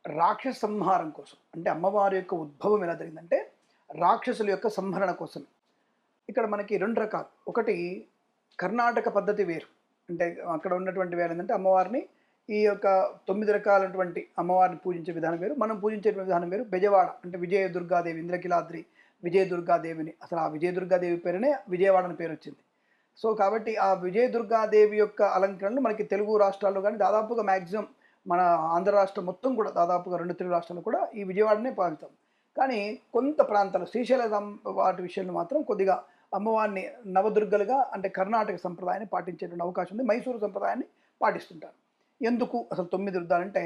రాక్షస సంహారం కోసం. అంటే అమ్మవారి యొక్క ఉద్భవం ఎలా జరిగిందంటే రాక్షసుల యొక్క సంహరణ కోసం. ఇక్కడ మనకి 2 రకాలు. ఒకటి కర్ణాటక పద్ధతి వేరు. అంటే అక్కడ ఉన్నటువంటి వేరేందంటే అమ్మవారిని ఈ యొక్క 9 రకాలైనటువంటి అమ్మవారిని పూజించే విధానం వేరు. మనం పూజించే విధానం వేరు. బెజవాడ అంటే విజయ దుర్గాదేవి, ఇంద్రకీలాద్రి విజయ దుర్గాదేవిని, అసలు ఆ విజయ దుర్గాదేవి పేరునే విజయవాడ అని పేరు వచ్చింది. సో కాబట్టి ఆ విజయ దుర్గాదేవి యొక్క అలంకరణలు మనకి తెలుగు రాష్ట్రాల్లో కానీ దాదాపుగా మ్యాక్సిమం మన ఆంధ్ర రాష్ట్రం మొత్తం కూడా దాదాపుగా 2 తెలుగు రాష్ట్రాలు కూడా ఈ విజయవాడనే పాలిస్తాం. కానీ కొంత ప్రాంతాలు శ్రీశైలం వాటి విషయంలో మాత్రం కొద్దిగా అమ్మవారిని నవదుర్గలుగా అంటే కర్ణాటక సంప్రదాయాన్ని పాటించేటువంటి అవకాశం ఉంది. మైసూరు సంప్రదాయాన్ని పాటిస్తుంటారు. ఎందుకు అసలు 9 రుద్రాలంటే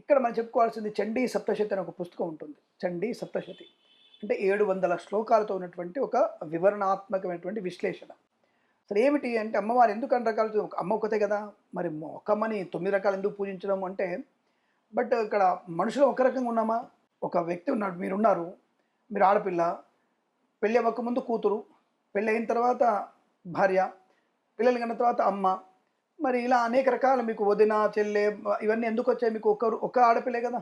ఇక్కడ మనం చెప్పుకోవాల్సింది చండీ సప్తశతి అనే ఒక పుస్తకం ఉంటుంది. చండీ సప్తశతి అంటే 700 శ్లోకాలతో ఉన్నటువంటి ఒక వివరణాత్మకమైనటువంటి విశ్లేషణ. అసలు ఏమిటి అంటే అమ్మవారు ఎందుకు అన్ని రకాలు, అమ్మ ఒకతే కదా, మరి ఒక అమ్మని 9 రకాలు ఎందుకు పూజించడం అంటే, బట్ ఇక్కడ మనుషులు ఒక రకంగా ఉన్నామా? ఒక వ్యక్తి ఉన్నాడు, మీరున్నారు, మీరు ఆడపిల్ల, పెళ్ళి అవ్వకముందు కూతురు, పెళ్ళి అయిన తర్వాత భార్య, పిల్లలు కన్న తర్వాత అమ్మ, మరి ఇలా అనేక రకాల మీకు వదిన చెల్లె ఇవన్నీ ఎందుకు వచ్చాయి? మీకు ఒక ఆడపిల్లే కదా,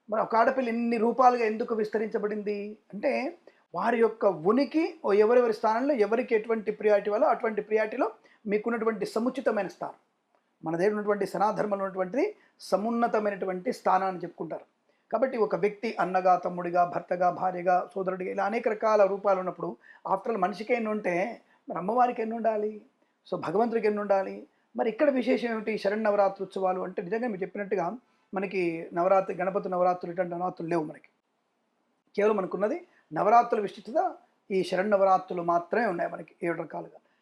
మరి ఒక ఆడపిల్ల ఇన్ని రూపాలుగా ఎందుకు విస్తరించబడింది అంటే వారి యొక్క ఉనికి ఎవరెవరి స్థానంలో ఎవరికి ఎటువంటి ప్రియారిటీ వల్ల అటువంటి ప్రియారిటీలో మీకున్నటువంటి సముచితమైన స్థానం. మన దగ్గర ఉన్నటువంటి సనాధర్మంలో ఉన్నటువంటిది సమున్నతమైనటువంటి స్థానాన్ని చెప్పుకుంటారు. కాబట్టి ఒక వ్యక్తి అన్నగా, తమ్ముడిగా, భర్తగా, భార్యగా, సోదరుడిగా ఇలా అనేక రకాల రూపాలు ఉన్నప్పుడు ఆఫ్టర్ ఆల్ మనిషికి ఎన్ని ఉంటే మరి అమ్మవారికి ఎన్ని ఉండాలి? సో భగవంతుడికి ఎన్ని ఉండాలి? మరి ఇక్కడ విశేషం ఏమిటి? శరన్నవరాత్రి ఉత్సవాలు అంటే నిజంగా మీరు చెప్పినట్టుగా మనకి నవరాత్రి, గణపతి నవరాత్రులు ఇటువంటి నవరాత్రులు లేవు మనకి. కేవలం మనకున్నది నవరాత్రుల విశిష్టత ఈ శరన్నవరాత్రులు మాత్రమే ఉన్నాయి మనకి 7 రకాలుగా.